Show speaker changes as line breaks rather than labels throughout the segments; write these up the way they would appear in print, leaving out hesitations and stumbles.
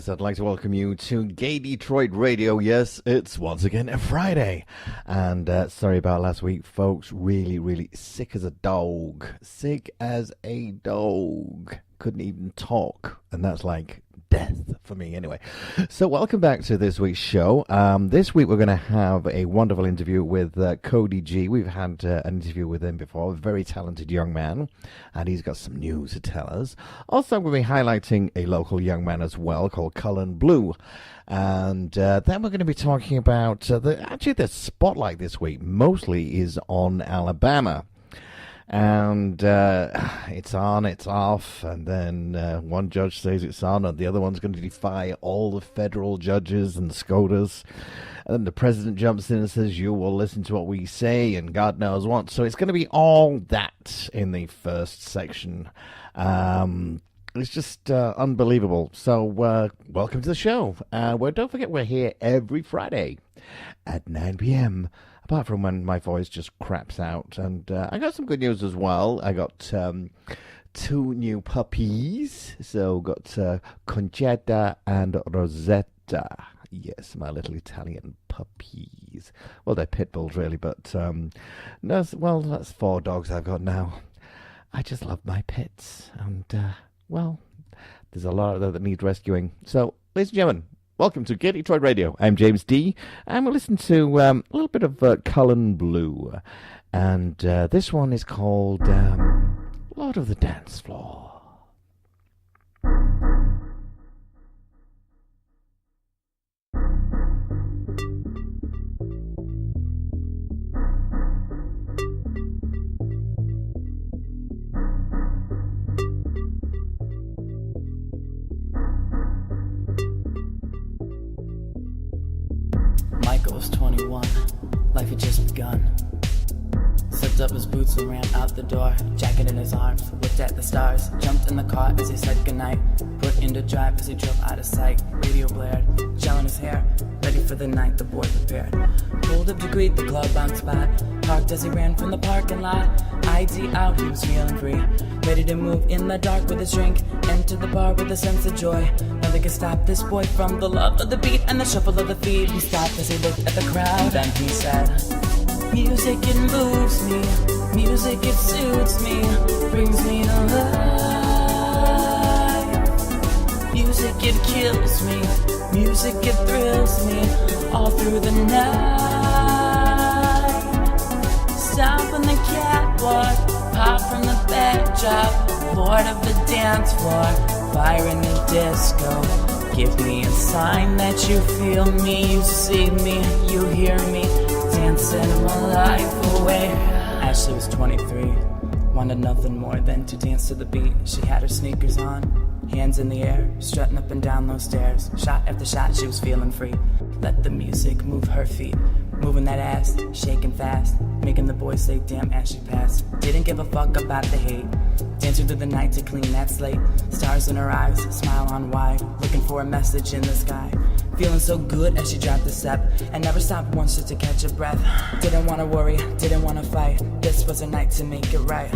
Yes, I'd like to welcome you to Gay Detroit Radio. Yes, it's once again a Friday. And sorry about last week, folks. Really sick as a dog. Sick as a dog. Couldn't even talk. And that's like death for me anyway. So welcome back to this week's show. This week we're going to have a wonderful interview with Cody G. We've had an interview with him before, a very talented young man, and he's got some news to tell us. Also, we'll be highlighting a local young man as well called Cullen Blue. And then we're going to be talking about the spotlight this week mostly is on Alabama. And it's on, it's off, and then one judge says it's on, and the other one's going to defy all the federal judges and SCOTUS. And then the president jumps in and says, you will listen to what we say, and God knows what. So it's going to be all that in the first section. It's just unbelievable. So welcome to the show. Don't forget, we're here every Friday at 9 p.m., apart from when my voice just craps out. And I got some good news as well. I got 2 new puppies. So got Concetta and Rosetta. Yes, my little Italian puppies. Well, they're pit bulls, really, but no, well, that's 4 dogs I've got now. I just love my pets. And, well, there's a lot that need rescuing. So, ladies and gentlemen, welcome to Gay Detroit Radio. I'm James D. And we'll listen to a little bit of Cullen Blue. And this one is called Lord of the Dance Floor.
Michael was 21, life had just begun. Slipped up his boots and ran out the door, jacket in his arms, looked at the stars, jumped in the car as he said goodnight, put into drive as he drove out of sight, radio blared, gel in his hair, ready for the night, the boy prepared. Pulled up to greet the club-bound spot, parked as he ran from the parking lot, ID out, he was feeling free, ready to move in the dark with his drink, entered the bar with a sense of joy, nothing could stop this boy from the love of the beat and the shuffle of the feet. He stopped as he looked at the crowd, and then he said, music, it moves me, music, it suits me, brings me to life. Music, it kills me, music, it thrills me, all through the night. Stomp on the catwalk, pop from the backdrop, lord of the dance floor, fire in the disco. Give me a sign that you feel me, you see me, you hear me, dancing my life away. Ashley was 23, wanted nothing more than to dance to the beat. She had her sneakers on, hands in the air, strutting up and down those stairs. Shot after shot, she was feeling free. Let the music move her feet, moving that ass, shaking fast, making the boys say damn as she passed. Didn't give a fuck about the hate, dancing through the night to clean that slate. Stars in her eyes, smile on wide, looking for a message in the sky. Feeling so good as she dropped the step, and never stopped once just to catch her breath. Didn't wanna worry, didn't wanna fight, this was her night to make it right.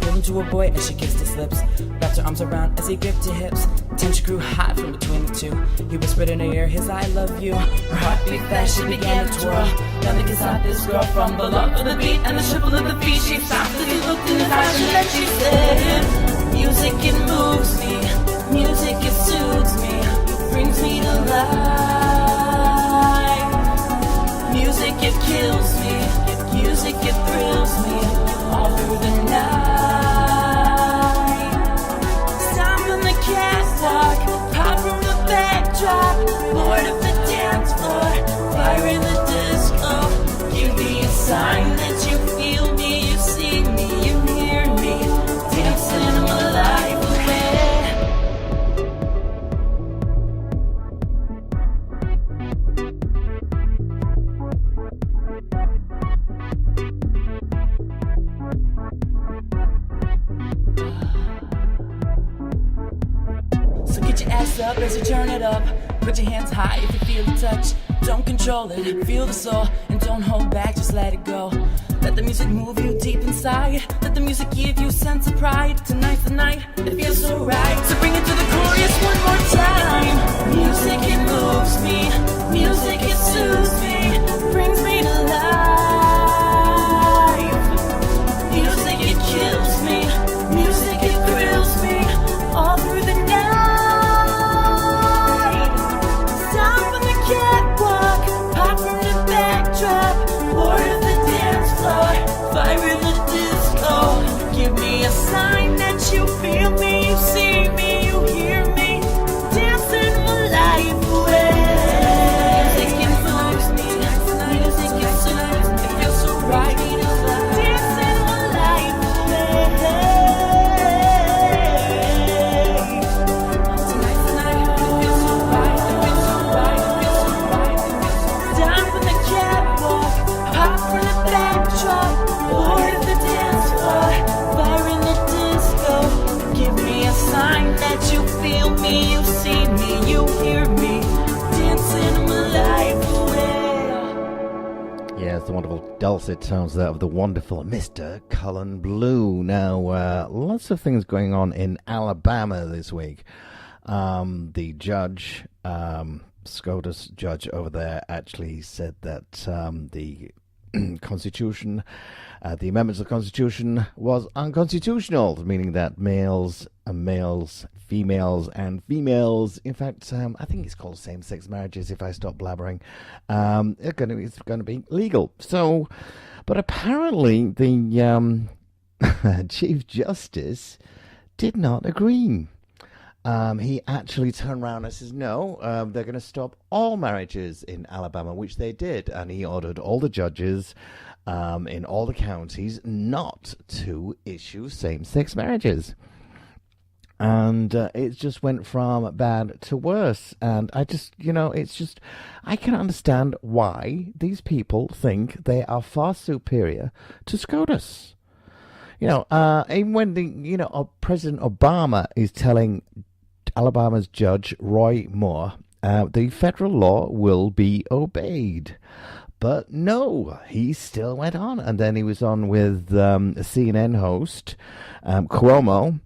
Pulled into a boy as she kissed his lips, wrapped her arms around as he gripped her hips. Tension grew hot from between the two, he whispered in her ear his I love you. Her heart beat fast, she began to twirl, nothing can stop this girl from the love of the beat and the shuffle of the feet. She stopped as he looked in his eyes and then she said, music, it moves me, music, it soothes me, brings me to life. Music, it kills me, music, it thrills me, all through the night. Stomp on the catwalk, pop from the backdrop, lord of the dance floor, fire in the disco. Give me a sign that you feel me, you see me, you hear me, dancing my life away. So get your ass up as you turn it up. Put your hands high if you feel the touch. Don't control it, feel the soul, and don't hold back, just let it go. Let the music move you deep inside. Let the music give you a sense of pride. Tonight's the night, it feels so right. So bring it to the chorus one more time. Music sign that you feel me, you see me, you hear me, dancing my life away. Music influences me, music influences me, it feels so right. Dancing my life away. Tonight's the night, it feels so right, it feels so right, it feels so right, it feels so right. Down from the catwalk, pop from the backdrop, board of the dance floor, fire in the disco. Give me a sign that you feel me, you see me, you hear me, dancing my life away.
Yes, the wonderful dulcet tones there of the wonderful Mr. Cullen Blue. Now, lots of things going on in Alabama this week. The judge, SCOTUS judge over there, actually said that the Constitution, the amendments of the Constitution was unconstitutional, meaning that males and males, females and females, in fact, I think it's called same-sex marriages if I stop blabbering, it's going to be legal. So, but apparently the Chief Justice did not agree. He actually turned around and says, no, they're going to stop all marriages in Alabama, which they did. And he ordered all the judges in all the counties not to issue same-sex marriages. And it just went from bad to worse. And I just, I can understand why these people think they are far superior to SCOTUS. Even when President Obama is telling Alabama's Judge Roy Moore, the federal law will be obeyed. But no, he still went on. And then he was on with a CNN host, Cuomo,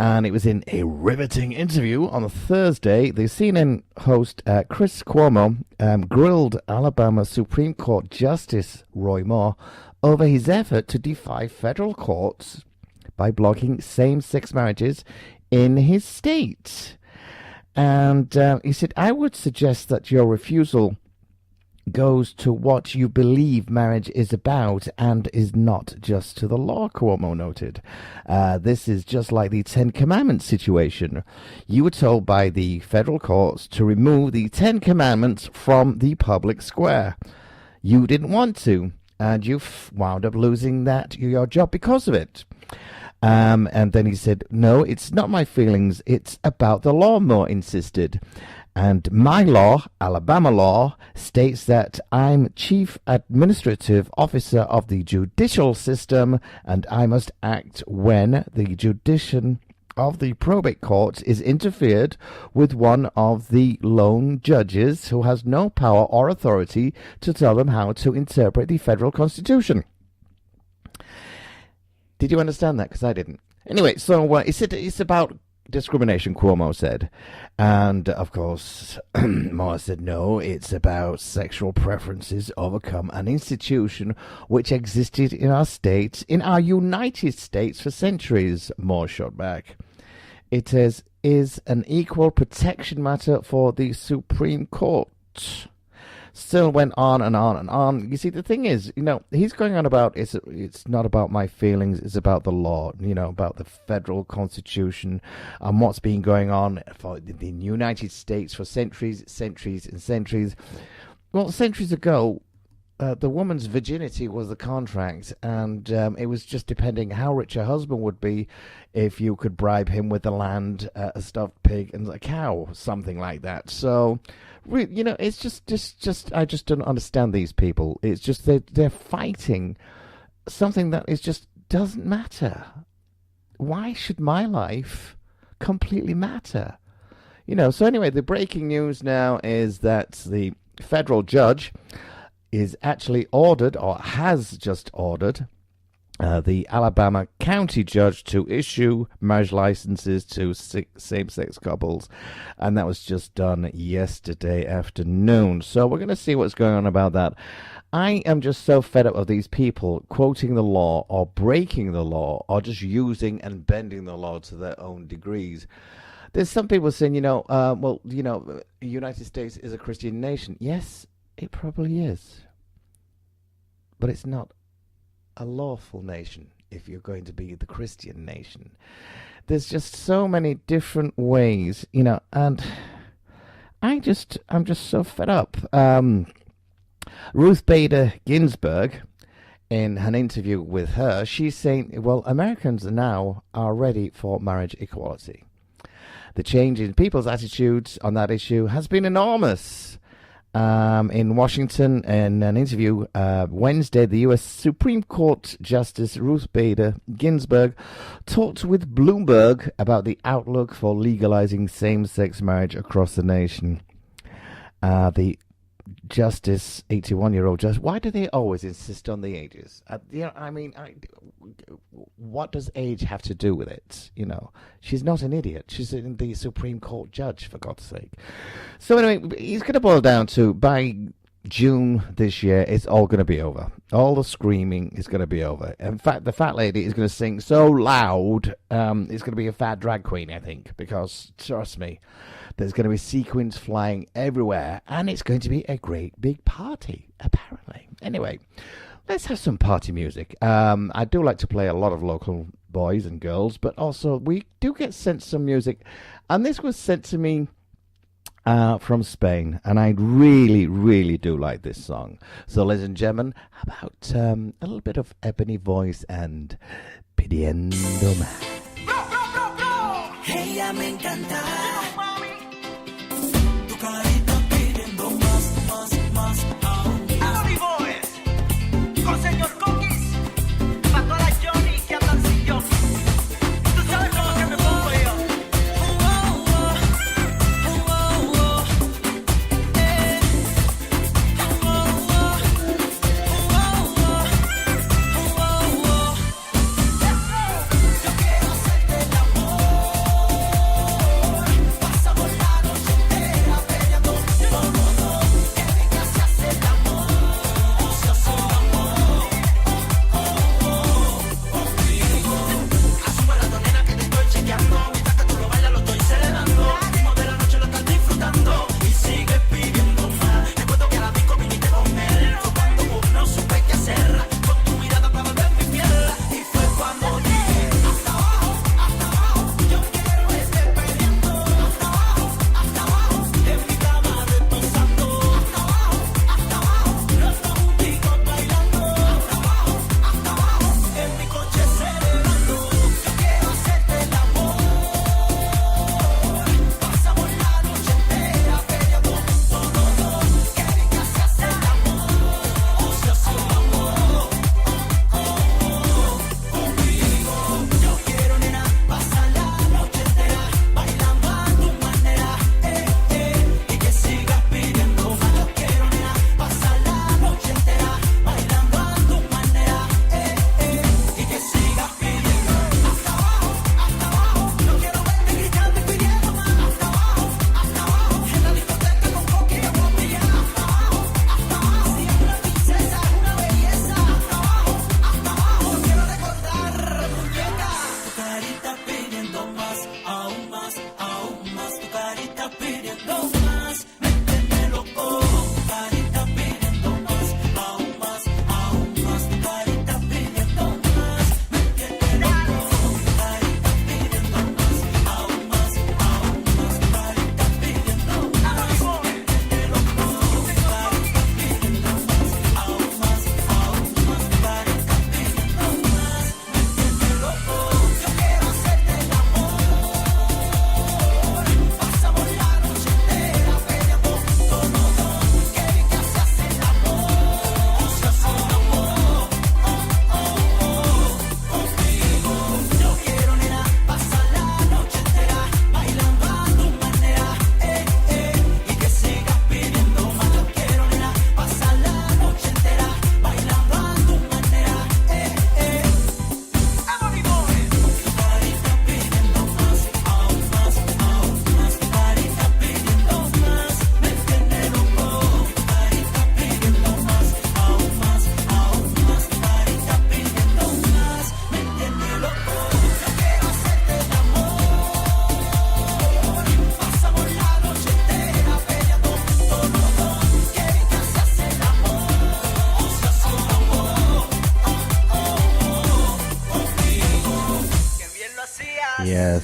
and it was in a riveting interview on a Thursday. The CNN host, Chris Cuomo, grilled Alabama Supreme Court Justice Roy Moore over his effort to defy federal courts by blocking same-sex marriages in his state. And he said, I would suggest that your refusal goes to what you believe marriage is about and is not just to the law, Cuomo noted. This is just like the Ten Commandments situation. You were told by the federal courts to remove the Ten Commandments from the public square. You didn't want to, and you wound up losing your job because of it. And then he said, no, it's not my feelings, it's about the law, Moore insisted. And my law, Alabama law, states that I'm chief administrative officer of the judicial system, and I must act when the jurisdiction of the probate court is interfered with one of the lone judges who has no power or authority to tell them how to interpret the federal Constitution. Did you understand that? Because I didn't. Anyway, so it's about discrimination, Cuomo said. And, of course, Moore said, no, it's about sexual preferences overcome an institution which existed in our states, in our United States for centuries, Moore shot back. It is an equal protection matter for the Supreme Court. Still went on and on and on. You see, the thing is, he's going on about it's not about my feelings, it's about the law, about the federal Constitution and what's been going on for the United States for centuries, centuries and centuries. Well, centuries ago, the woman's virginity was the contract, and it was just depending how rich her husband would be if you could bribe him with the land, a stuffed pig and a cow, something like that. So, it's just I just don't understand these people. It's just they're fighting something that doesn't matter. Why should my life completely matter? So anyway, the breaking news now is that the federal judge is actually ordered, or has just ordered, the Alabama county judge to issue marriage licenses to same-sex couples, and that was just done yesterday afternoon. So we're going to see what's going on about that. I am just so fed up of these people quoting the law or breaking the law or just using and bending the law to their own degrees. There's some people saying, the United States is a Christian nation. Yes, it probably is. But it's not a lawful nation. if you're going to be the Christian nation. There's just so many different ways, and I'm just so fed up. Ruth Bader Ginsburg, in an interview with her, she's saying, well, Americans now are ready for marriage equality. The change in people's attitudes on that issue has been enormous. In Washington, in an interview Wednesday, the U.S. Supreme Court Justice Ruth Bader Ginsburg talked with Bloomberg about the outlook for legalizing same-sex marriage across the nation. The Justice, 81-year-old Justice, why do they always insist on the ages? What does age have to do with it? She's not an idiot. She's the Supreme Court judge, for God's sake. So anyway, it's going to boil down to, by June this year, it's all going to be over. All the screaming is going to be over. In fact, the fat lady is going to sing so loud, it's going to be a fat drag queen, I think, because, trust me, there's going to be sequins flying everywhere, and it's going to be a great big party, apparently. Anyway, let's have some party music. I do like to play a lot of local boys and girls, but also we do get sent some music, and this was sent to me from Spain, and I really, really do like this song. So, ladies and gentlemen, how about a little bit of Ebony Voice and Pidiendo Más?
Ella me encanta. Con señor Cookies, pa' todas las Johnny que andan sin yo. Tú sabes cómo que me pongo yo. Yo quiero hacerte el amor,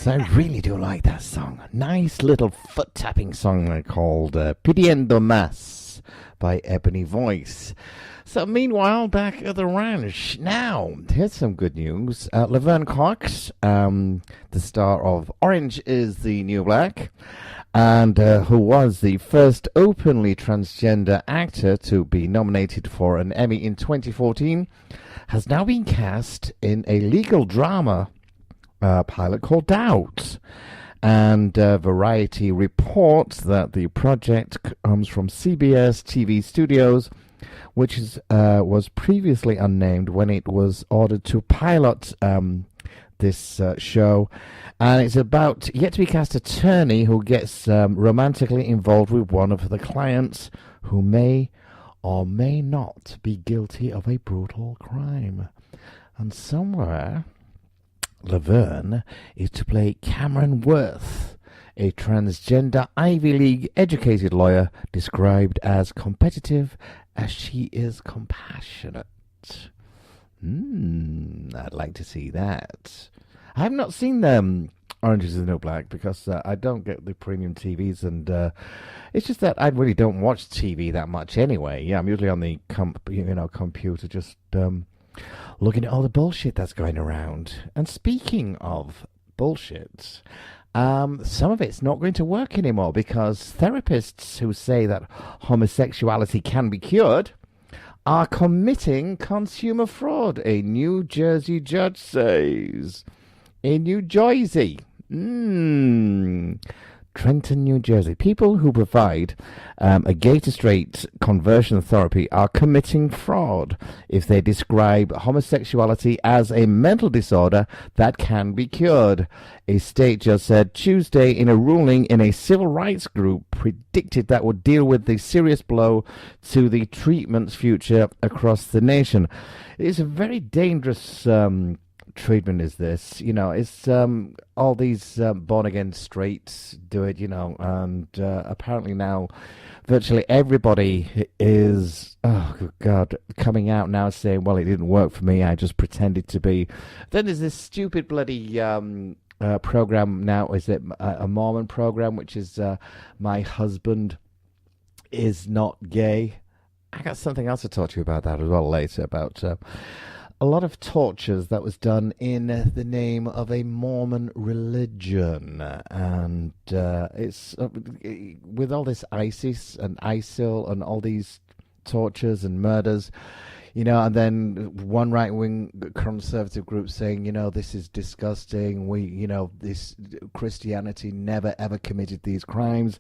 Yes, I really do like that song. Nice little foot-tapping song called Pidiendo Más by Ebony Voice. So meanwhile, back at the ranch. Now, here's some good news. Laverne Cox, the star of Orange is the New Black, and who was the first openly transgender actor to be nominated for an Emmy in 2014, has now been cast in a legal drama pilot called Doubt. And Variety reports that the project comes from CBS TV Studios, which was previously unnamed when it was ordered to pilot this show. And it's about yet-to-be-cast attorney who gets romantically involved with one of the clients who may or may not be guilty of a brutal crime. And somewhere, Laverne is to play Cameron Worth, a transgender Ivy League educated lawyer described as competitive as she is compassionate. I'd like to see that. I have not seen Orange is the New Black because I don't get the premium TVs, and it's just that I really don't watch TV that much anyway. Yeah, I'm usually on the computer just looking at all the bullshit that's going around. And speaking of bullshit, some of it's not going to work anymore because therapists who say that homosexuality can be cured are committing consumer fraud, a New Jersey judge says. In New Jersey. Trenton, New Jersey. People who provide a gay to straight conversion therapy are committing fraud if they describe homosexuality as a mental disorder that can be cured. A state judge said Tuesday in a ruling in a civil rights group predicted that would deal with the serious blow to the treatment's future across the nation. It is a very dangerous treatment is this, it's all these born-again straights do it, and apparently now virtually everybody is, oh God, coming out now saying, well, it didn't work for me, I just pretended to be. Then there's this stupid bloody program now, is it a Mormon program, which is My Husband is Not Gay. I got something else to talk to you about that as well later, about a lot of tortures that was done in the name of a Mormon religion. And it's with all this ISIS and ISIL and all these tortures and murders, and then one right-wing conservative group saying, this is disgusting. This Christianity never, ever committed these crimes.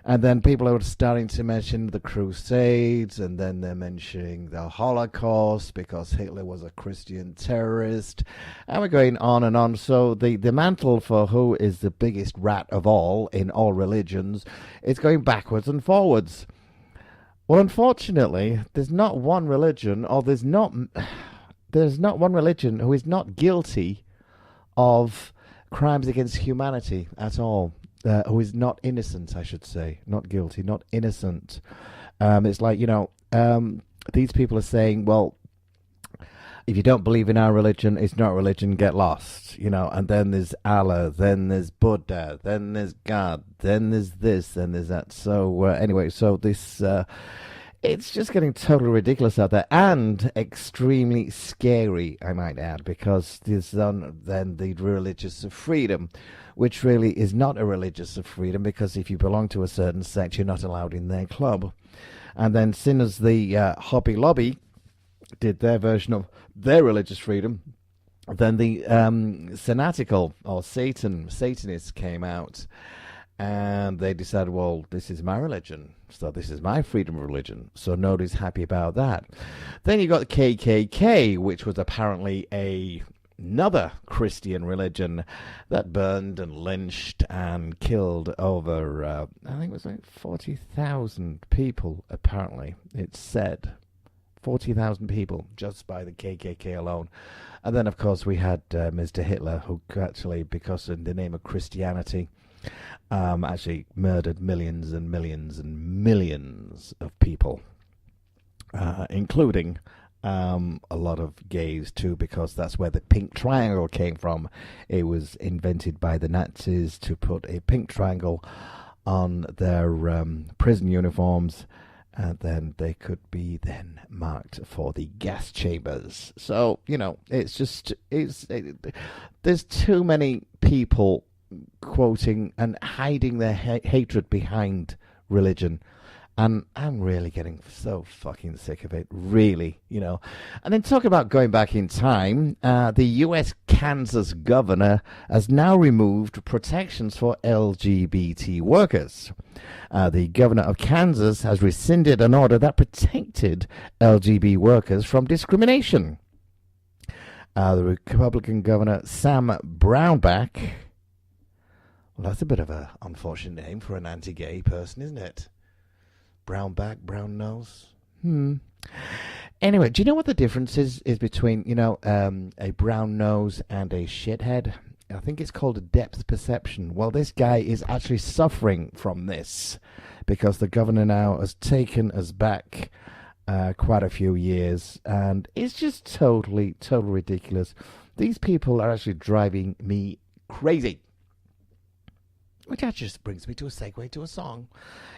And then people are starting to mention the Crusades, and then they're mentioning the Holocaust because Hitler was a Christian terrorist. And we're going on and on. So the mantle for who is the biggest rat of all in all religions is going backwards and forwards. Well, unfortunately, there's not one religion, or there's not one religion who is not guilty of crimes against humanity at all. Who is not innocent, I should say. Not guilty, not innocent. It's like, these people are saying, well, if you don't believe in our religion, it's not religion, get lost. And then there's Allah, then there's Buddha, then there's God, then there's this, then there's that. So anyway, so this, it's just getting totally ridiculous out there and extremely scary, I might add, because there's then the religious freedom, which really is not a religious freedom, because if you belong to a certain sect, you're not allowed in their club. And then sinners, the Hobby Lobby, did their version of their religious freedom. Then the Sanatical, or Satanists came out, and they decided, well, this is my religion, so this is my freedom of religion, so nobody's happy about that. Then you got the KKK, which was apparently another Christian religion that burned and lynched and killed over, I think it was like 40,000 people, apparently, it's said. 40,000 people just by the KKK alone. And then, of course, we had Mr. Hitler, who actually, because in the name of Christianity, actually murdered millions and millions and millions of people, including a lot of gays too, because that's where the pink triangle came from. It was invented by the Nazis to put a pink triangle on their prison uniforms, and then they could be then marked for the gas chambers. So, you know, there's too many people quoting and hiding their hatred behind religion. And I'm really getting so fucking sick of it, really, you know. And then talk about going back in time, the U.S. Kansas governor has now removed protections for LGBT workers. The governor of Kansas has rescinded an order that protected LGBT workers from discrimination. The Republican governor, Sam Brownback, well, that's a bit of an unfortunate name for an anti-gay person, isn't it? Brown back, brown nose. Anyway, do you know what the difference is between, you know, a brown nose and a shithead? I think it's called a depth perception. Well, this guy is actually suffering from this because the governor now has taken us back quite a few years, and it's just totally ridiculous. These people are actually driving me crazy. Which just brings me to a segue to a song.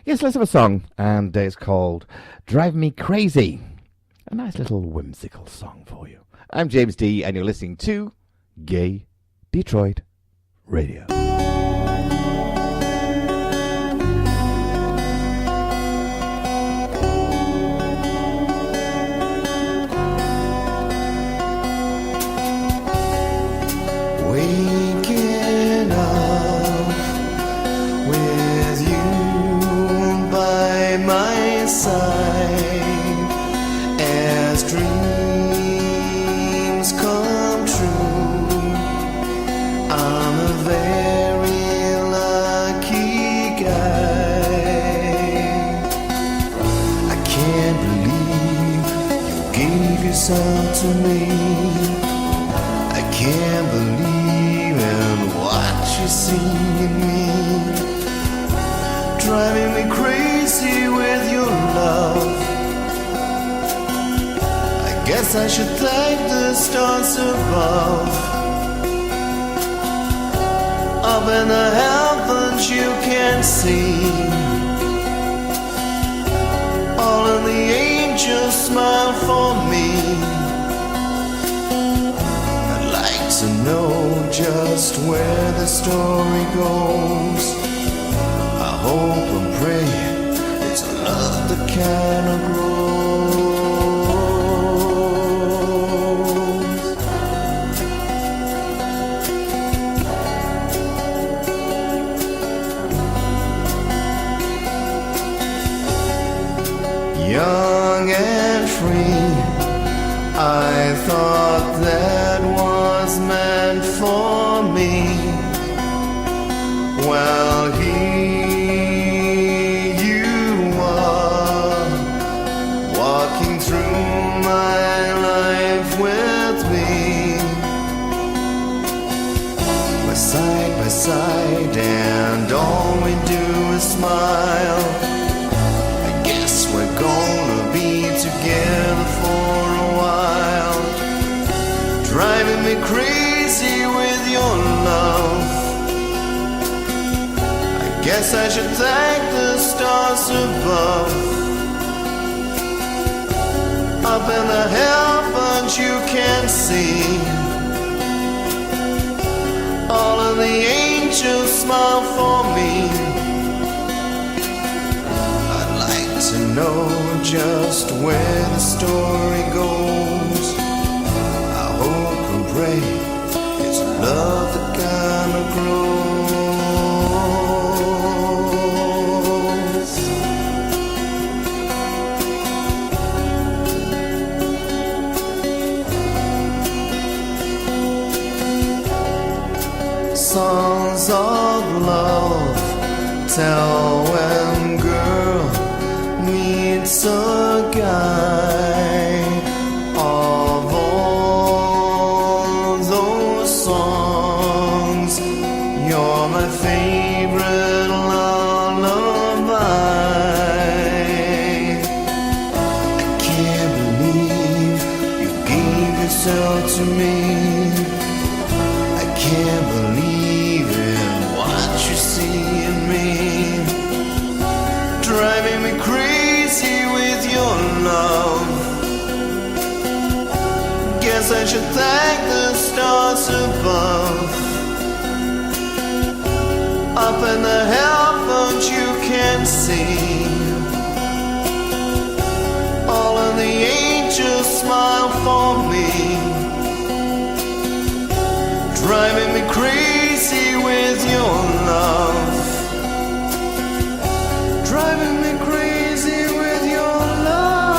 Yes, let's have a song, and it's called Drive Me Crazy. A nice little whimsical song for you. I'm James D, and you're listening to Gay Detroit Radio.
Waking up with you by my side as dreams come true. I'm a very lucky guy. I can't believe you gave yourself to me. I can't believe in what you see in me, driving me crazy with your love. I guess I should thank the stars above. Up in the heavens you can see, all of the angels smile for me. To know just where the story goes. I hope and pray it's a love that kind of grows. Young and free, I thought that was meant for me. Well, here you are, walking through my life with me. We're side by side and all we do is smile. I guess we're gonna be together for a while, driving me crazy with your love. I guess I should thank the stars above. Up in the heavens you can see, all of the angels smile for me. I'd like to know just where the story goes. Pray it's love that kind of grows. Songs of love tell when girl meets a guy. You're my favorite lullaby. I can't believe Guess I should thank the stars above. Up in the heavens you can see, all of the angels smile for me, driving me crazy with your love, driving me crazy with your love,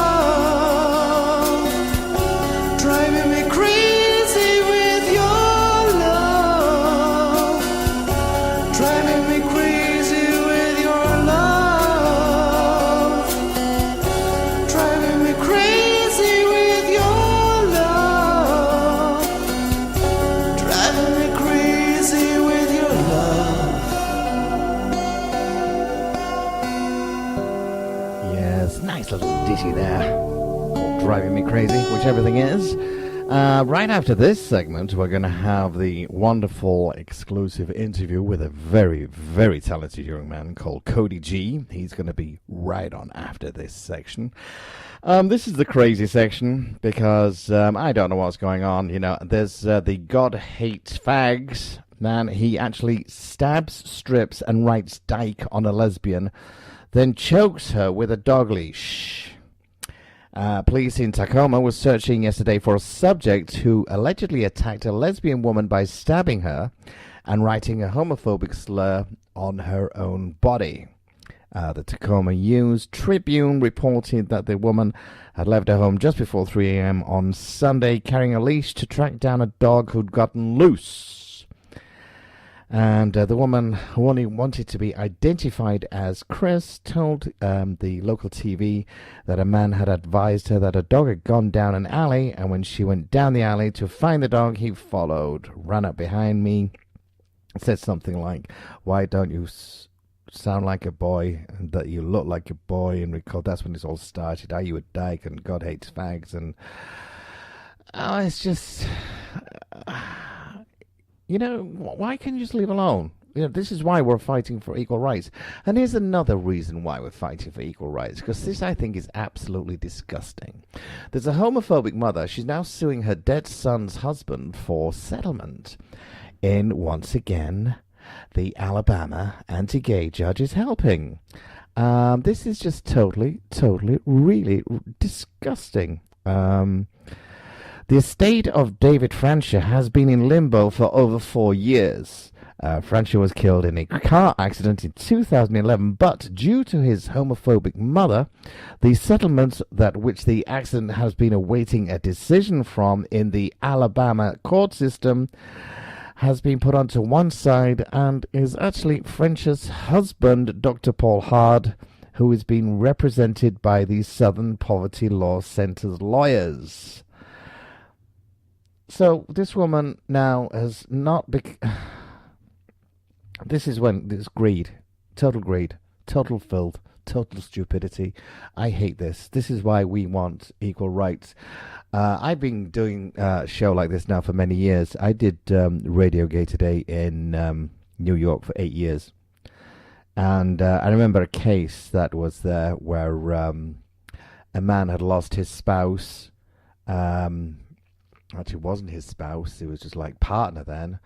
driving me crazy with your love, driving me crazy with your love, driving me crazy with your love, driving me crazy with your love.
Yes, nice little ditty there. Or driving me crazy, which everything is. Right after this segment, we're going to have the wonderful exclusive interview with a very, very talented young man called Cody G. He's going to be right on after this section. This is the crazy section because I don't know what's going on. You know, there's the God Hates Fags man. He actually stabs, strips, and writes dyke on a lesbian, then chokes her with a dog leash. Police in Tacoma was searching yesterday for a subject who allegedly attacked a lesbian woman by stabbing her and writing a homophobic slur on her own body. The Tacoma News Tribune reported that the woman had left her home just before 3 a.m. on Sunday carrying a leash to track down a dog who'd gotten loose. And the woman, who only wanted to be identified as Chris, told the local TV that a man had advised her that a dog had gone down an alley, and when she went down the alley to find the dog, he followed, ran up behind me, said something like, "Why don't you sound like a boy, and that you look like a boy?" And recall that's when this all started. Are you a dyke? And God hates fags. And it's just... You know, why can't you just leave alone? You know, this is why we're fighting for equal rights. And here's another reason why we're fighting for equal rights, because this, I think, is absolutely disgusting. There's a homophobic mother. She's now suing her dead son's husband for settlement. And once again, the Alabama anti-gay judge is helping. This is just totally, really disgusting. The estate of David Francia has been in limbo for over 4 years. Francia was killed in a car accident in 2011, but due to his homophobic mother, the settlement that which the accident has been awaiting a decision from in the Alabama court system has been put onto one side and is actually Francia's husband, Dr. Paul Hard, who is being represented by the Southern Poverty Law Center's lawyers. So this woman now has not... This is when this greed, total filth, total stupidity. I hate this. This is why we want equal rights. I've been doing a show like this now for many years. I did Radio Gay Today in New York for 8 years. And I remember a case that was there where a man had lost his spouse. Actually, it wasn't his spouse. It was just like partner then.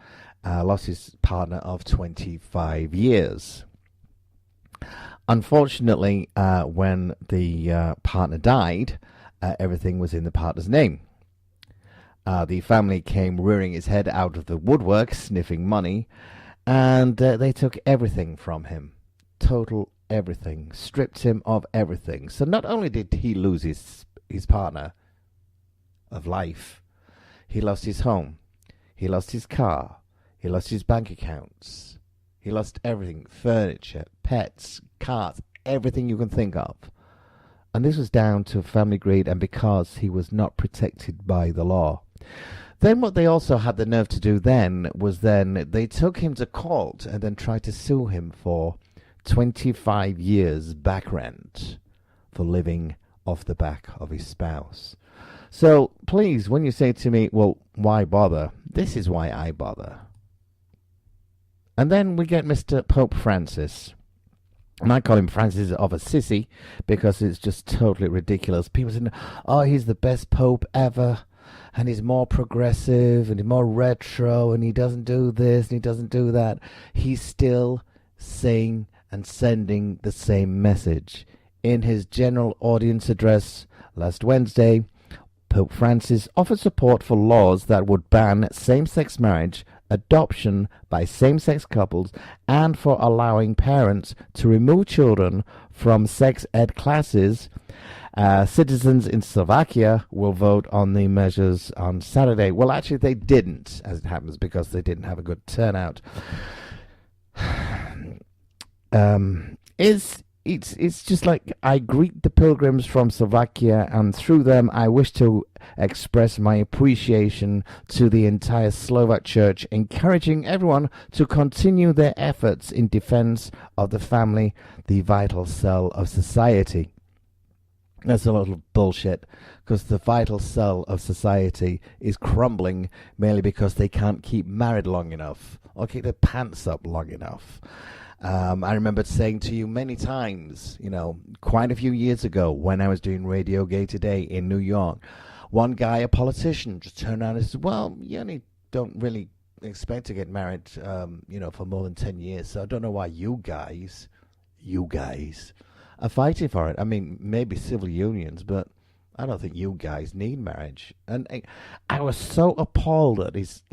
Lost his partner of 25 years. Unfortunately, when the partner died, everything was in the partner's name. The family came rearing its head out of the woodwork, sniffing money, and they took everything from him. Total everything. Stripped him of everything. So not only did he lose his partner of life, he lost his home, he lost his car, he lost his bank accounts, he lost everything, furniture, pets, cars, everything you can think of. And this was down to family greed and because he was not protected by the law. Then what they also had the nerve to do then was they took him to court and then tried to sue him for 25 years back rent for living off the back of his spouse. So please, when you say to me, well, why bother? This is why I bother. And then we get Mr. Pope Francis. And I call him Francis of Assisi because it's just totally ridiculous. People say, oh, he's the best pope ever. and he's more progressive and he's more retro and he doesn't do this and he doesn't do that, he's still saying and sending the same message. In his general audience address last Wednesday, Pope Francis offered support for laws that would ban same-sex marriage, adoption by same-sex couples, and for allowing parents to remove children from sex ed classes. Citizens in Slovakia will vote on the measures on Saturday. Well, actually, they didn't, as it happens, because they didn't have a good turnout. It's just like, I greet the pilgrims from Slovakia, and through them I wish to express my appreciation to the entire Slovak Church, encouraging everyone to continue their efforts in defense of the family, the vital cell of society. That's a little bullshit, because the vital cell of society is crumbling merely because they can't keep married long enough or keep their pants up long enough. I remember saying to you many times, quite a few years ago when I was doing Radio Gay Today in New York, one guy, a politician, just turned around and said, well, you only don't really expect to get married, for more than 10 years. So I don't know why you guys are fighting for it. I mean, maybe civil unions, but I don't think you guys need marriage. And I was so appalled at his,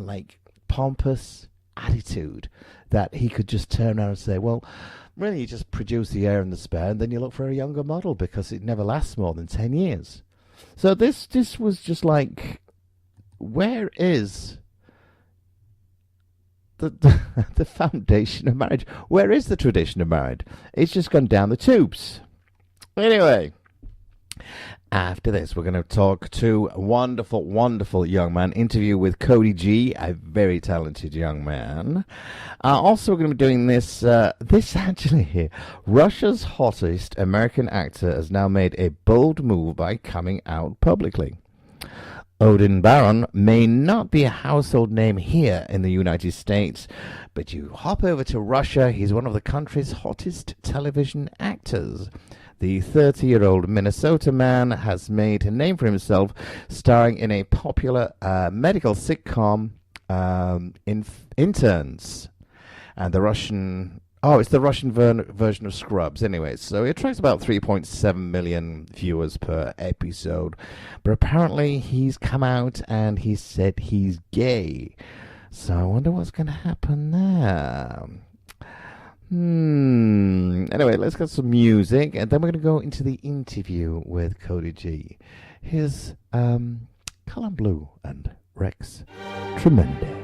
pompous attitude that he could just turn around and say, well, really, you just produce the heir and the spare, and then you look for a younger model because it never lasts more than 10 years. So this was just like, where is the foundation of marriage? Where is the tradition of marriage? It's just gone down the tubes. Anyway, after this, we're going to talk to a wonderful, wonderful young man. Interview with Cody G, a very talented young man. Also, we're going to be doing this actually here. Russia's hottest American actor has now made a bold move by coming out publicly. Odin Baron may not be a household name here in the United States, but you hop over to Russia, he's one of the country's hottest television actors. The 30-year-old Minnesota man has made a name for himself, starring in a popular medical sitcom, Interns. And it's the Russian version of Scrubs. Anyway, so it attracts about 3.7 million viewers per episode. But apparently he's come out and he said he's gay. So I wonder what's going to happen there. Anyway, let's get some music, and then we're going to go into the interview with Cody G. Here's Colin Blue and Rex Tremendi.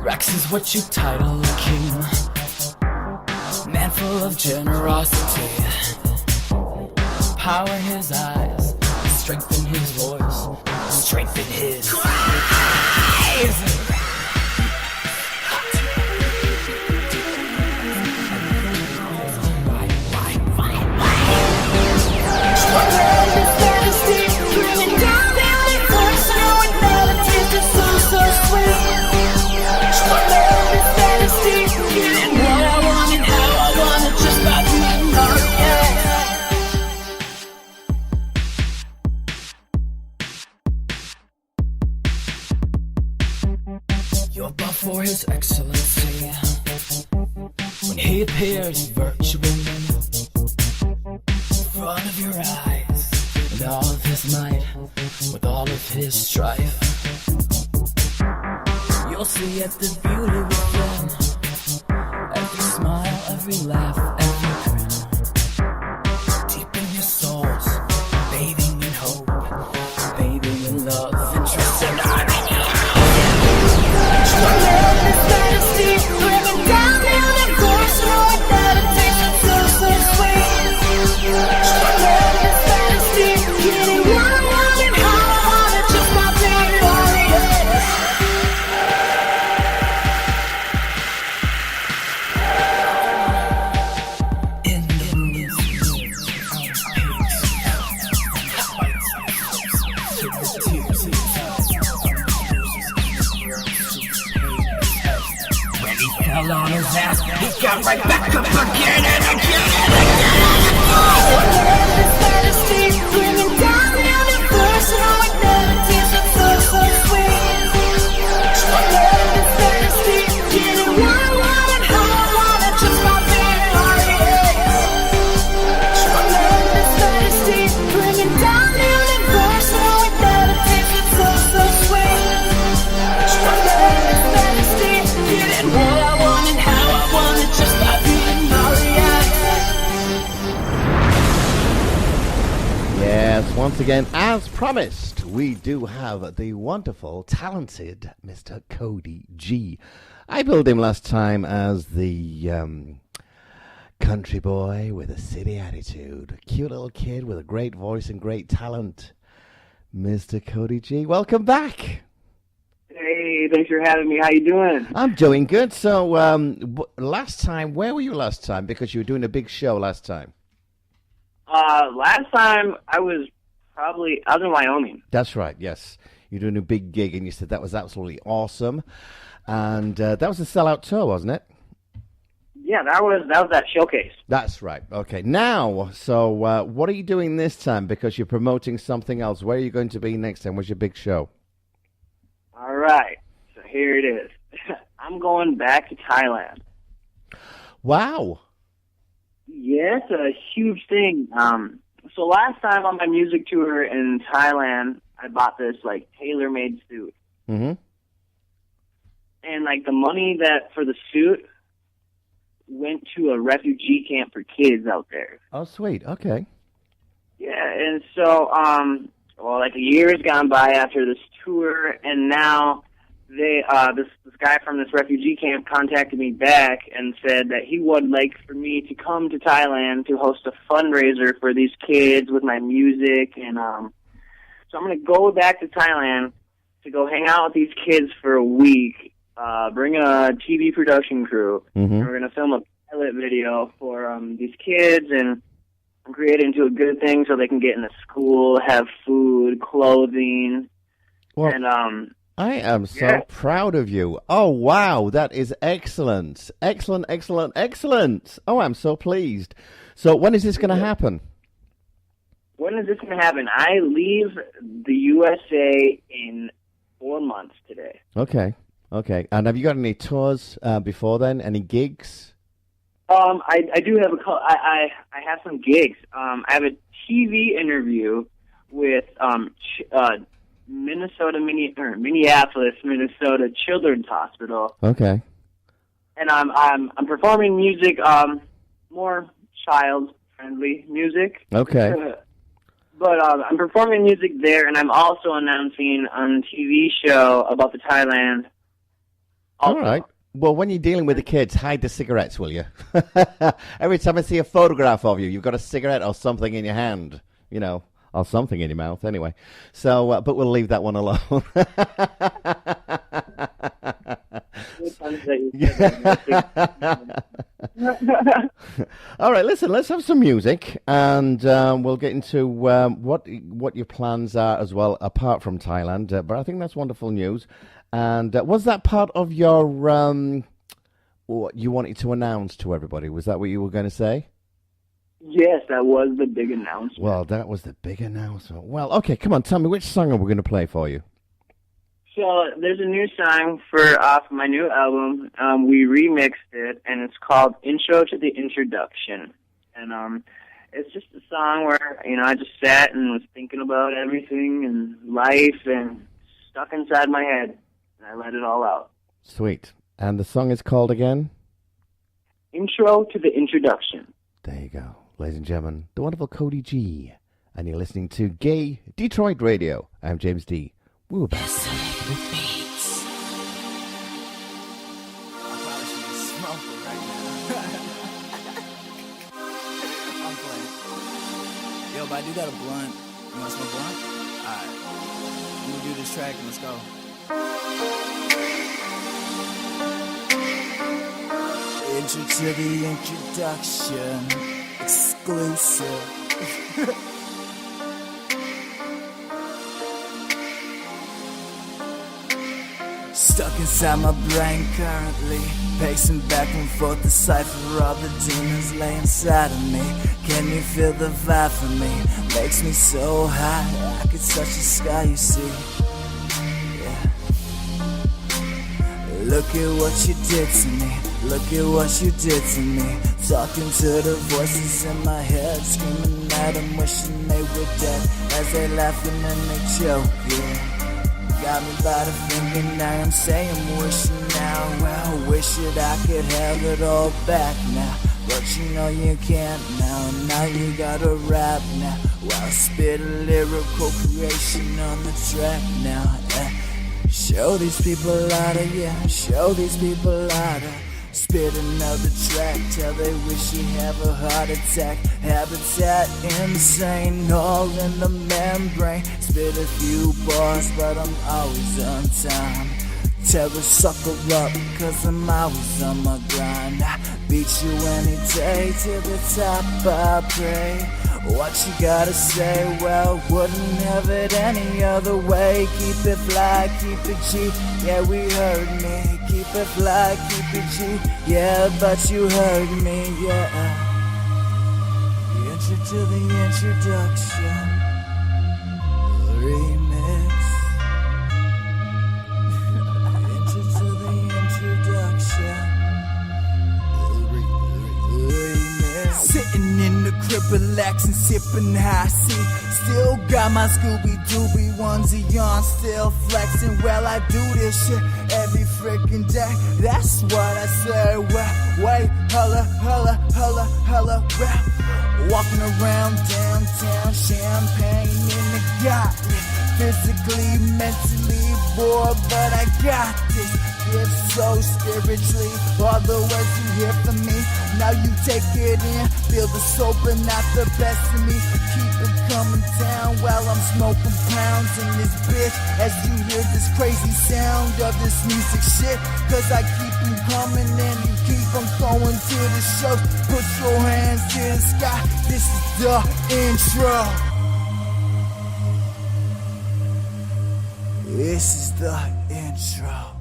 Rex is what you title a king, man full of generosity, power in his eyes, strength in his voice, strength in his cries. You're buff for his excellency when he appears virtually in front of your eyes, with all of his might, with all of his strife. You'll see at the beauty within, every smile, every laugh, every grin, deep in your souls, bathing in hope, bathing in love, interest and harmony. fell on his ass. He got right back up again and again and again. Bringing down the universe, and all it never tasted so sweet. Love is fantasy, getting what I want and how I want it, just by being all it is. Love is fantasy, bringing down the universe, and all it never tasted so sweet. Love is fantasy, getting what I want and how I want it, just by being all it is.
Yes, once again, as promised, we do have the wonderful, talented Mr. Cody G. I billed him last time as the country boy with a city attitude. Cute little kid with a great voice and great talent. Mr. Cody G, welcome back.
Hey, thanks for having me. How you doing?
I'm doing good. So, last time, where were you last time? Because you were doing a big show last time.
Last time I was in Wyoming.
That's right, yes. You're doing a big gig, and you said that was absolutely awesome. And that was a sellout tour, wasn't it?
Yeah, that was that showcase.
That's right. Okay. Now, so what are you doing this time? Because you're promoting something else. Where are you going to be next time? What's your big show?
All right, so here it is. I'm going back to Thailand.
Wow.
Yeah, it's a huge thing. So last time on my music tour in Thailand, I bought this tailor-made suit,
Mm-hmm.
and the money that for the suit went to a refugee camp for kids out there.
Oh, sweet. Okay.
Yeah, and so a year has gone by after this tour, and now they this guy from this refugee camp contacted me back and said that he would like for me to come to Thailand to host a fundraiser for these kids with my music, and so I'm going to go back to Thailand to go hang out with these kids for a week, bring a TV production crew,
Mm-hmm.
and we're going to film a pilot video for these kids and create it into a good thing so they can get into school, have food, clothing,
Well,
and
I am so
yeah.
proud of you. Oh, wow. That is excellent. Excellent, excellent, excellent. Oh, I'm so pleased. So when is this going to happen?
when is this going to happen? I leave the USA in 4 months today.
Okay. Okay. And have you got any tours before then? Any gigs?
I do have I have some gigs. I have a TV interview with Minneapolis, Minnesota Children's Hospital,
Okay.
and I'm performing music, more child friendly music.
Okay.
But I'm performing music there, and I'm also announcing on a TV show about the Thailand. Also.
All right. Well, when you're dealing with the kids, hide the cigarettes, will you? Every time I see a photograph of you, you've got a cigarette or something in your hand, or something in your mouth, anyway. So, but we'll leave that one alone. All right, listen, let's have some music, and we'll get into what your plans are as well, apart from Thailand. But I think that's wonderful news. And was that part of your what you wanted to announce to everybody? Was that what you were going to say?
Yes, that was the big announcement.
Well, that was the big announcement. Well, okay, come on, tell me, which song are we going to play for you?
So there's a new song off my new album. We remixed it, and it's called Intro to the Introduction. And it's just a song where, I just sat and was thinking about everything and life and stuck inside my head, and I let it all out.
Sweet. And the song is called again?
Intro to the Introduction.
There you go. Ladies and gentlemen, the wonderful Cody G. And you're listening to Gay Detroit Radio. I'm James D. We'll be back.
Yo, but I do got a blunt. You want to smoke blunt? Alright. I'm gonna do this track and let's go. Intro to the introduction. Exclusive. Stuck inside my brain currently, pacing back and forth, decipher all the demons lay inside of me. Can you feel the vibe from me? Makes me so high, I could touch the sky, you see. Yeah. Look at what you did to me. Look at what you did to me. Talking to the voices in my head, screaming at them, wishing they were dead, as they laughing and they joke, yeah. Got me by the finger, now I'm saying wishing now. Well, wish that I could have it all back now, but you know you can't now. Now you gotta rap now, while spit a lyrical creation on the track now. Show these people out of, yeah, show these people out of. Spit another track till they wish you have a heart attack. Habitat insane, all in the membrane. Spit a few bars, but I'm always on time. Tear the sucker up, cause I'm always on my grind. I beat you any day, to the top I pray. What you gotta say? Well, wouldn't have it any other way. Keep it fly, keep it G, yeah, we heard me. Keep it fly, keep it G, yeah, but you heard me, yeah. The intro to the introduction, remix. Intro to the introduction, remix. Sitting in the crib, relaxing, sipping high C. Still got my Scooby-Dooby onesie on, still flexing. Well, I do this shit every freaking day. That's what I say. Well, wait, holla, well. Walking around downtown, champagne in the goblet. Physically, mentally bored, but I got this. Give so spiritually all the words you hear from me. Now you take it in, feel the soap and not the best of me. Keep it coming down while I'm smoking pounds in this bitch. As you hear this crazy sound of this music shit, cause I keep them coming and you keep on going to the show. Put your hands to the sky, this is the intro. This is the intro.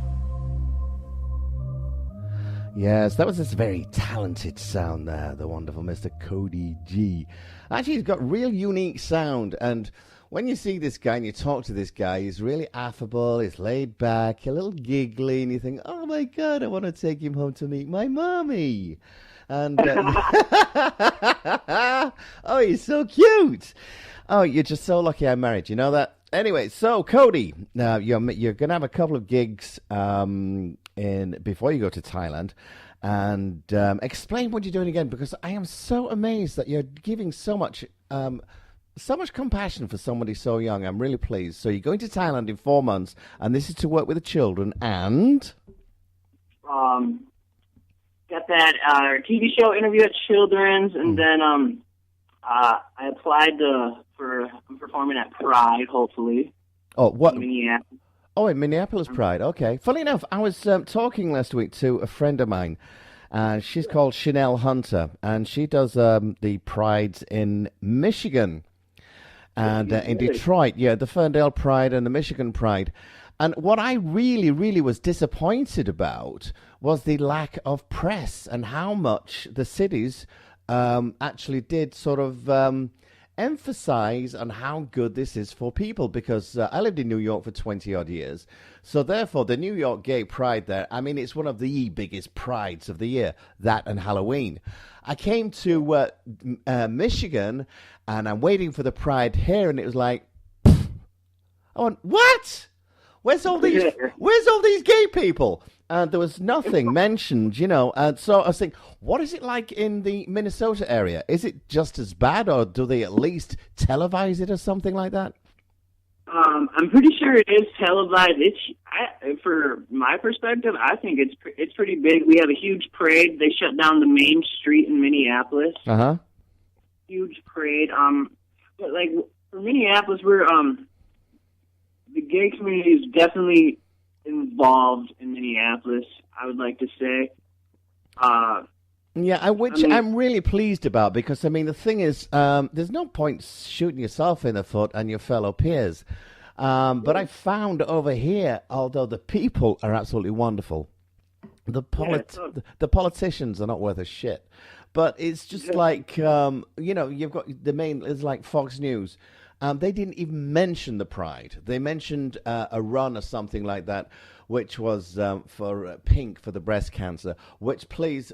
Yes, that was this very talented sound there, the wonderful Mr. Cody G. Actually, he's got real unique sound, and when you see this guy and you talk to this guy, he's really affable, he's laid back, a little giggly, and you think, oh my God, I want to take him home to meet my mommy. And, oh, he's so cute. Oh, you're just so lucky I'm married, you know that? Anyway, so Cody, you're going to have a couple of gigs before you go to Thailand, and explain what you're doing again, because I am so amazed that you're giving so much compassion for somebody so young. I'm really pleased. So you're going to Thailand in 4 months, and this is to work with the children, and
got that TV show interview at Children's, and then I applied for performing at Pride, hopefully.
Oh, what?
In Minneapolis.
Oh, in Minneapolis Pride. Okay. Funny enough, I was talking last week to a friend of mine, and she's called Chanel Hunter, and she does the Prides in Michigan and in Detroit. Yeah, the Ferndale Pride and the Michigan Pride. And what I really, really was disappointed about was the lack of press and how much the cities actually did sort of emphasize on how good this is for people, because I lived in New York for 20-odd years. So therefore, the New York Gay Pride there, I mean, it's one of the biggest prides of the year, that and Halloween. I came to Michigan, and I'm waiting for the Pride here, and it was like, I went, what? Where's all these gay people? And there was nothing mentioned, you know. And so I was thinking, what is it like in the Minnesota area? Is it just as bad, or do they at least televise it or something like that?
I'm pretty sure it is televised. For my perspective, I think it's pretty big. We have a huge parade. They shut down the main street in Minneapolis. Huge parade. But like for Minneapolis, we're the gay community is definitely involved in Minneapolis, I would like to say.
I'm really pleased about, because, I mean, the thing is, there's no point shooting yourself in the foot and your fellow peers. But I found over here, although the people are absolutely wonderful, the politicians are not worth a shit. But it's just like, you've got the main, it's like Fox News. They didn't even mention the Pride. They mentioned a run or something like that, which was for Pink for the breast cancer, which please,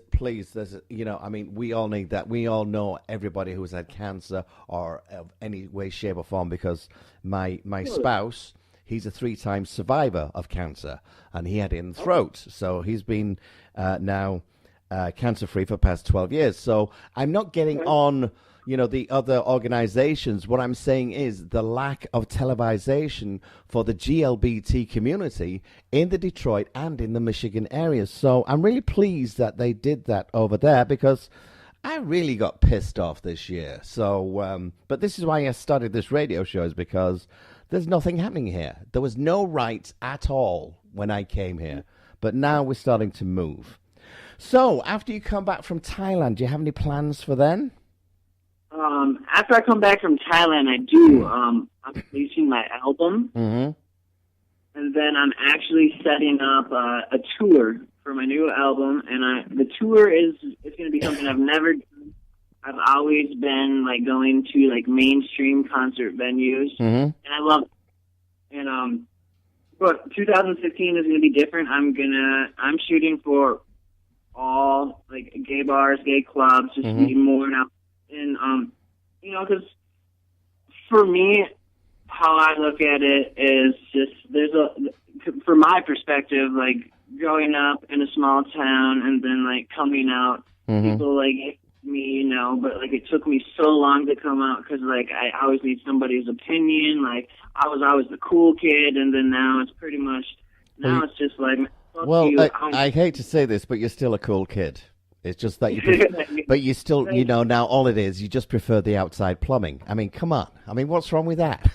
there's, we all need that. We all know everybody who's had cancer or of any way, shape or form, because my spouse, he's a 3-time survivor of cancer, and he had it in the throat. So he's been now cancer-free for the past 12 years. So I'm not getting on, the other organizations. What I'm saying is the lack of televisation for the GLBT community in the Detroit and in the Michigan area. So I'm really pleased that they did that over there, because I really got pissed off this year. So, but this is why I started this radio show, is because there's nothing happening here. There was no rights at all when I came here. But now we're starting to move. So, after you come back from Thailand, do you have any plans for then?
After I come back from Thailand, I do. I'm releasing my album.
Mm-hmm.
And then I'm actually setting up a tour for my new album. And the tour is going to be something I've never done. I've always been, going to, mainstream concert venues.
Mm-hmm.
And I love it. And, but 2015 is going to be different. I'm shooting for all gay bars, gay clubs, just be more now. And because for me, how I look at it is just from my perspective, growing up in a small town and then coming out, people hate me, but it took me so long to come out because I always need somebody's opinion. I was always the cool kid, and then now it's pretty much it's just
well, I hate to say this, but you're still a cool kid. It's just that but you still, now all it is, you just prefer the outside plumbing. I mean, come on. I mean, what's wrong with that?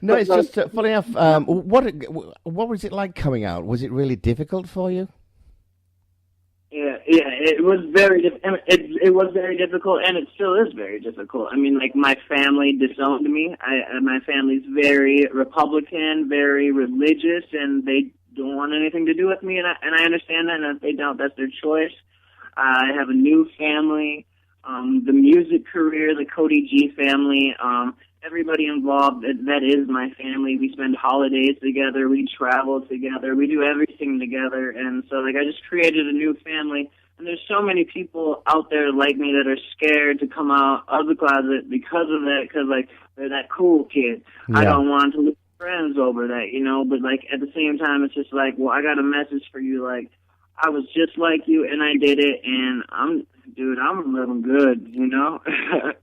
No, it's just funny enough. What was it like coming out? Was it really difficult for you?
Yeah, it was very it was very difficult, and it still is very difficult. I mean, my family disowned me. My family's very Republican, very religious, and they don't want anything to do with me, and I understand that, and if they don't, that's their choice. I have a new family, the music career, the Cody G family, everybody involved, that is my family. We spend holidays together, we travel together, we do everything together, and so I just created a new family, and there's so many people out there like me that are scared to come out of the closet because of that, because they're that cool kid. Yeah. I don't want to lose friends over that, but at the same time, it's just well, I got a message for you, I was just like you and I did it, and I'm living good,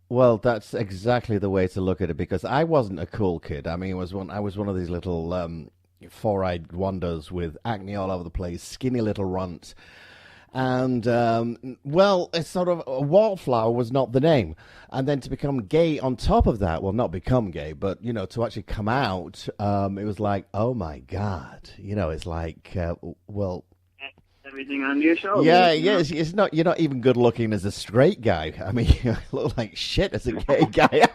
Well, that's exactly the way to look at it, because I wasn't a cool kid. I mean, I was one of these little four-eyed wonders with acne all over the place, skinny little runt. And, it's sort of, a wallflower was not the name. And then to become gay on top of that, well, not become gay, but, to actually come out, it was oh my God. It's
everything on your shoulders.
Yeah, it's not, you're not even good looking as a straight guy. I mean, you look like shit as a gay guy.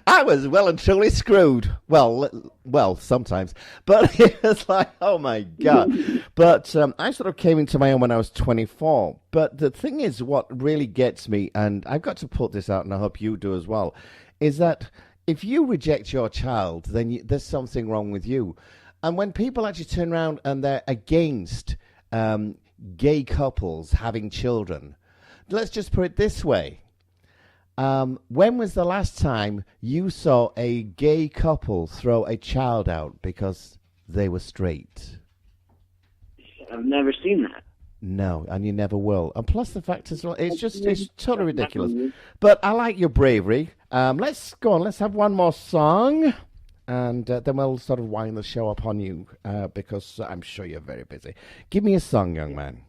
I was well and truly screwed. Well, sometimes. But it was oh my God. But I sort of came into my own when I was 24. But the thing is, what really gets me, and I've got to put this out, and I hope you do as well, is that if you reject your child, then there's something wrong with you. And when people actually turn around and they're against gay couples having children, let's just put it this way. When was the last time you saw a gay couple throw a child out because they were straight?
I've never seen that.
No, and you never will. And plus the fact as well, it's totally ridiculous. But I like your bravery. Let's go on. Let's have one more song. And then we'll sort of wind the show up on you because I'm sure you're very busy. Give me a song, young man.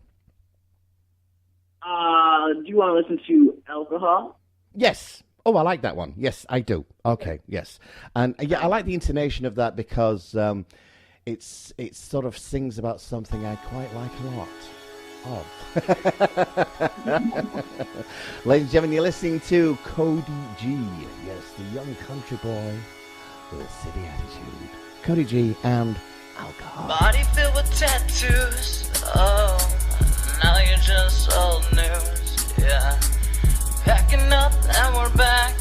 Do you want to listen to Alcohol?
Yes. Oh, I like that one. Yes, I do. Okay, yes. And I like the intonation of that because it sort of sings about something I quite like a lot. Oh. Ladies and gentlemen, you're listening to Cody G. Yes, the young country boy with a city attitude. Cody G and alcohol.
Body filled with tattoos. Oh, now you're just old news. Yeah. Packing up and we're back.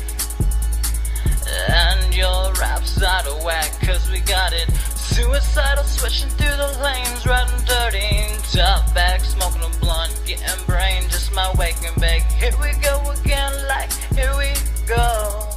And your rap's out of whack, cause we got it suicidal, switching through the lanes, riding dirty, top back, smoking a blunt, getting brain, just my wake and bake. Here we go again, like, here we go.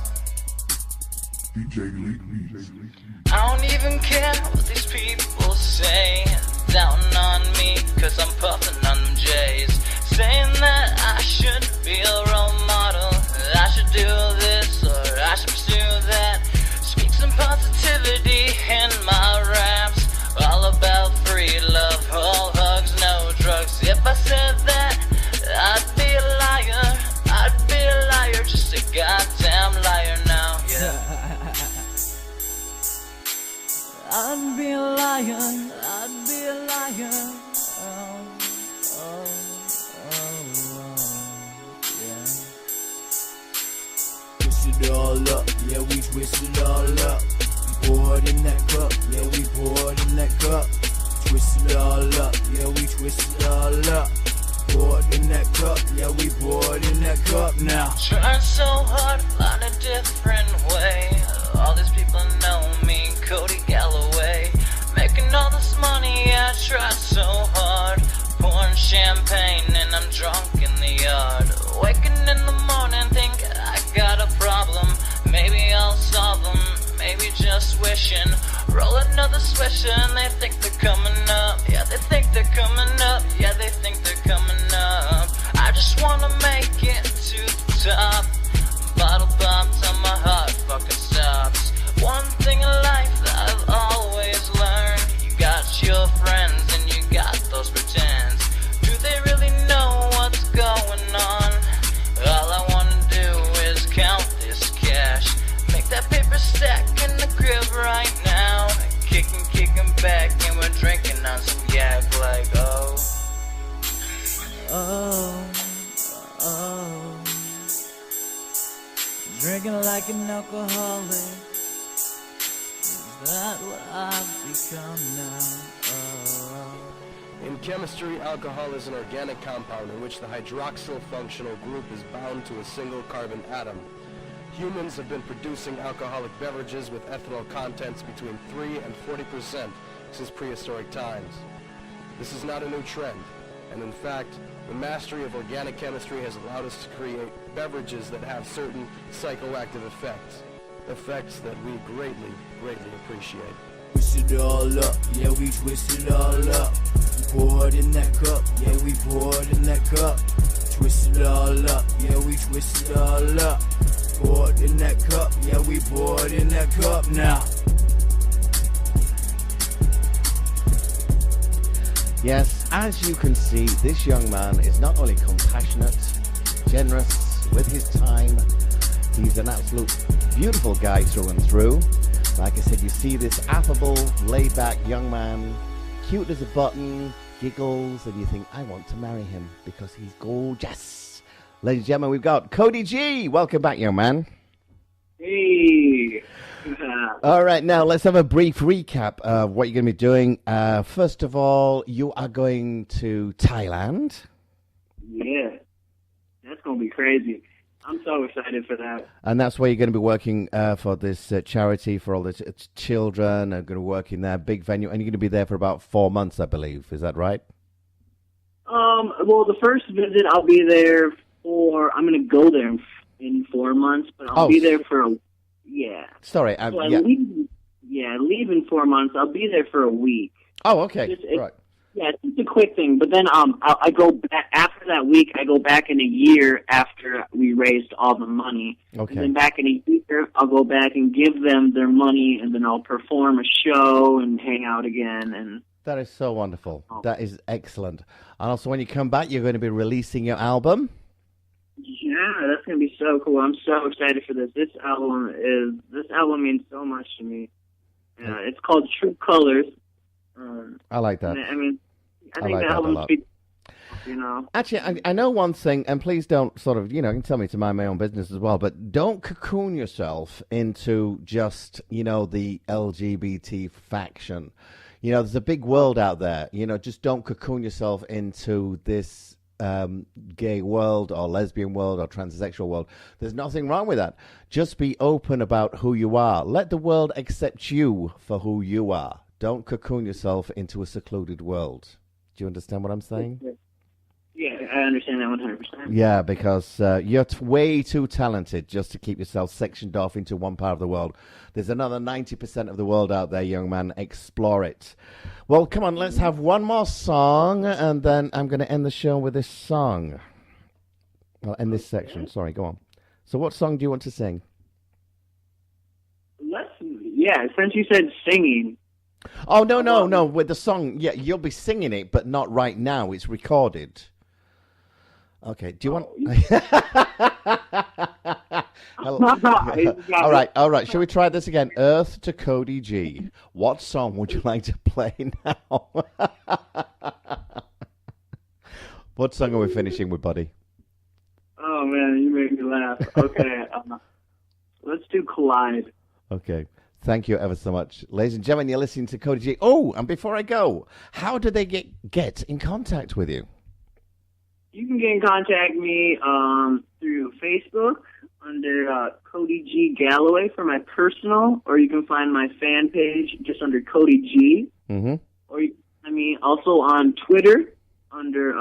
I don't even care what these people say, down on me, cause I'm puffing on them J's, saying that I should be a role model, I should do this or I should pursue that. Speak some positivity in my raps, all about free love, all hugs, no drugs. If I said that, I'd be a liar, I'd be a liar, just a goddamn liar now, yeah. I'd be a liar, I'd be a liar, yeah.
Twist it all up, yeah, we twist it all up. Pour it in that cup, yeah, we pour it in that cup. Twist it all up, yeah, we twist it all up. Pour it in that cup, yeah, we pour it in that cup now.
Trying so hard, find a different way. All these people know me, Cody Galloway. Making all this money, I tried so hard. Pouring champagne and I'm drunk in the yard. Waking in the morning, think I got a problem. Maybe I'll solve them, maybe just wishing. Roll another swisher and they think they're coming up. Yeah, they think they're coming up. Yeah, they think they're coming up. I just wanna make it to the top. Bottle pop till my heart fucking stops. One thing in life that I've always learned: you got your friends and you got those pretends. Do they really know what's going on? All I wanna do is count this cash, make that paper stack in the crib right now. Kicking back and we're drinking on some yak like oh. Drinking like an alcoholic. Is that what I've become now?
In chemistry, alcohol is an organic compound in which the hydroxyl functional group is bound to a single carbon atom. Humans have been producing alcoholic beverages with ethanol contents between 3 and 40% since prehistoric times. This is not a new trend, and in fact, the mastery of organic chemistry has allowed us to create beverages that have certain psychoactive effects. Effects that we greatly, greatly appreciate.
Twist it all up, yeah, we twist it all up. Pour it in that cup, yeah, we pour it in that cup. Twist it all up, yeah, we twist it all up. Pour it in that cup, yeah, we pour it in that cup now.
Yes, as you can see, this young man is not only compassionate, generous with his time, he's an absolute beautiful guy through and through. Like I said, you see this affable, laid-back young man, cute as a button, giggles, and you think, I want to marry him because he's gorgeous. Ladies and gentlemen, we've got Cody G. Welcome back, young man.
Hey.
All right, now let's have a brief recap of what you're going to be doing. First of all, you are going to Thailand.
Yeah. That's going to be crazy. I'm so excited for that.
And that's where you're going to be working for this charity for all the children. Are going to work in their big venue, and you're going to be there for about 4 months, I believe. Is that right?
Well, the first visit I'll be there for. I'm going to go there in 4 months, but I'll be there for yeah.
Sorry,
so
yeah.
I leave in 4 months. I'll be there for a week.
Oh, okay, right.
Yeah, it's just a quick thing. But then I go back after that week. I go back in a year after we raised all the money.
Okay.
And then back in a year, I'll go back and give them their money, and then I'll perform a show and hang out again. And
that is so wonderful. That is excellent. And also, when you come back, you're going to be releasing your album.
Yeah, that's going to be so cool. I'm so excited for this. This album means so much to me. It's called True Colors.
I like that.
I mean, I think
like
the
that
album
a lot.
speaks. you know.
Actually, I know one thing, and please don't sort of, you can tell me to mind my own business as well, but don't cocoon yourself into just, the LGBT faction. There's a big world out there. Just don't cocoon yourself into this gay world or lesbian world or transsexual world. There's nothing wrong with that. Just be open about who you are. Let the world accept you for who you are. Don't cocoon yourself into a secluded world. Do you understand what I'm saying?
Yeah, I understand that 100%.
Yeah, because you're way too talented just to keep yourself sectioned off into one part of the world. There's another 90% of the world out there, young man. Explore it. Well, come on, let's have one more song, and then I'm going to end the show with this song. I'll end this section. Sorry, go on. So what song do you want to sing?
Since you said singing.
Oh, no. With the song, you'll be singing it, but not right now. It's recorded. Okay, do you want... All right. Shall we try this again? Earth to Cody G. What song would you like to play now? What song are we finishing with, buddy?
Oh, man, you make me laugh. Okay, let's do Collide.
Okay. Thank you ever so much. Ladies and gentlemen, you're listening to Cody G. Oh, and before I go, how do they get in contact with you?
You can get in contact with me through Facebook under Cody G. Galloway for my personal, or you can find my fan page just under Cody G.
Mm-hmm.
Or, also on Twitter under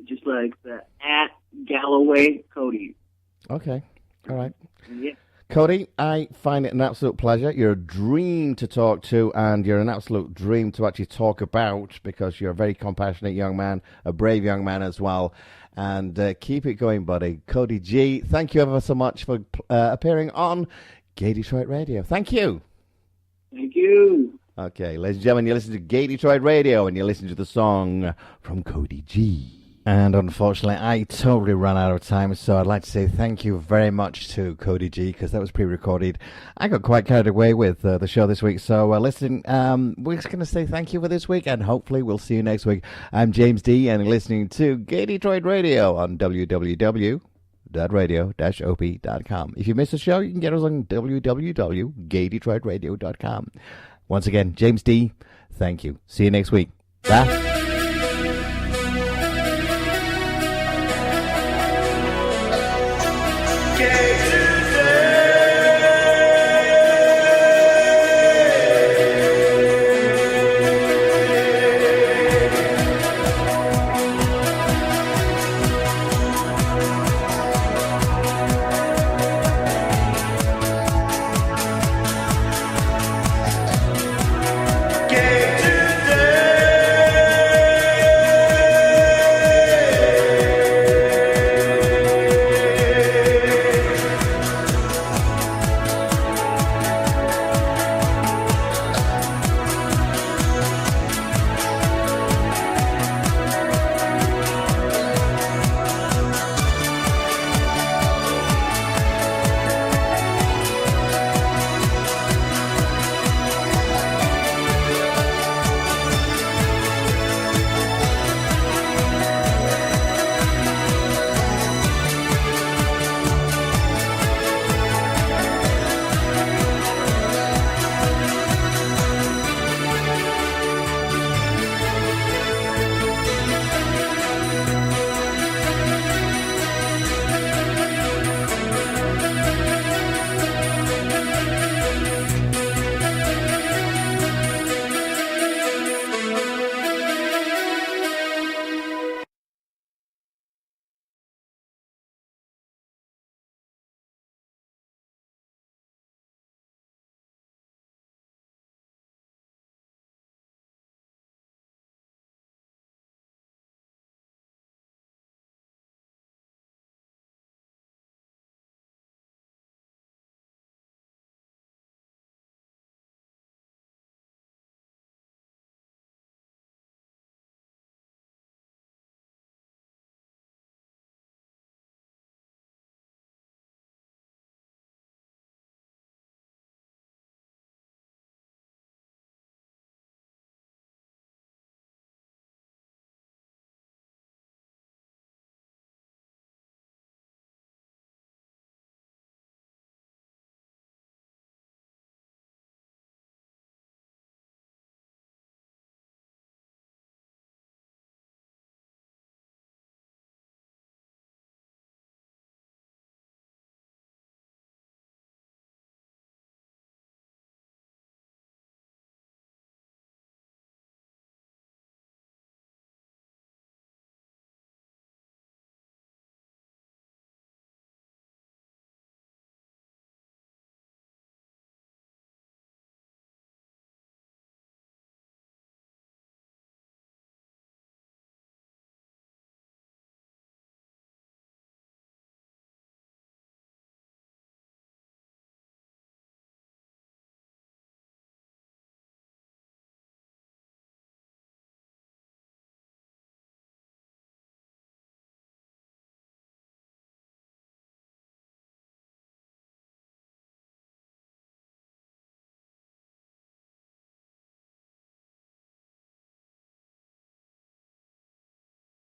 just like the @Galloway Cody.
Okay. All right.
Yeah.
Cody, I find it an absolute pleasure. You're a dream to talk to, and you're an absolute dream to actually talk about, because you're a very compassionate young man, a brave young man as well. And keep it going, buddy. Cody G, thank you ever so much for appearing on Gay Detroit Radio. Thank you.
Thank you.
Okay, ladies and gentlemen, you're listening to Gay Detroit Radio, and you're listening to the song from Cody G. And unfortunately, I totally ran out of time, so I'd like to say thank you very much to Cody G, because that was pre-recorded. I got quite carried away with the show this week, so listen, we're just going to say thank you for this week, and hopefully we'll see you next week. I'm James D, and you're listening to Gay Detroit Radio on www.radio-op.com. If you miss the show, you can get us on www.gaydetroitradio.com. Once again, James D, thank you. See you next week. Bye.